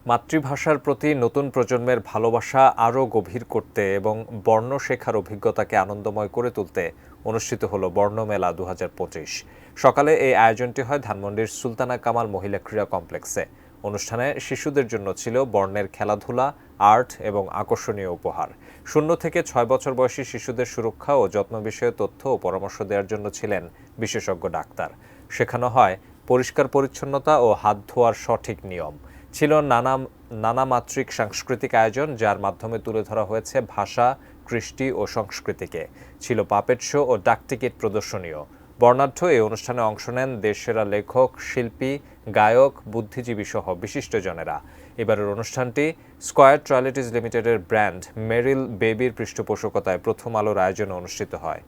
মাতৃভাষার প্রতি নতুন প্রজন্মের ভালোবাসা আরও গভীর করতে এবং বর্ণ শেখার অভিজ্ঞতাকে আনন্দময় করে তুলতে অনুষ্ঠিত হলো বর্ণমেলা 2025। সকালে এই আয়োজনটি হয় ধানমন্ডির সুলতানা কামাল মহিলা ক্রীড়া কমপ্লেক্সে। অনুষ্ঠানে শিশুদের জন্য ছিল বর্ণের খেলাধুলা, আর্ট এবং আকর্ষণীয় উপহার। 0 থেকে 6 বছর বয়সী শিশুদের সুরক্ষা ও যত্ন বিষয়ে তথ্য ও পরামর্শ দেওয়ার জন্য ছিলেন বিশেষজ্ঞ ডাক্তার। শেখানো হয় পরিষ্কার পরিচ্ছন্নতা ও হাত ধোয়ার সঠিক নিয়ম। ছিল নানা মাত্রিক সাংস্কৃতিক আয়োজন, যার মাধ্যমে তুলে ধরা হয়েছে ভাষা, কৃষ্টি ও সংস্কৃতিকে। ছিল পাপেট শো ও ডাকটিকিট প্রদর্শনীয়। বর্ণাঢ্য এই অনুষ্ঠানে অংশ নেন দেশসেরা লেখক, শিল্পী, গায়ক, বুদ্ধিজীবী সহ বিশিষ্টজনেরা। এবারের অনুষ্ঠানটি স্কয়ার ট্রয়্যালিটিজ লিমিটেডের ব্র্যান্ড মেরিল বেবির পৃষ্ঠপোষকতায় প্রথম আলোর আয়োজনে অনুষ্ঠিত হয়।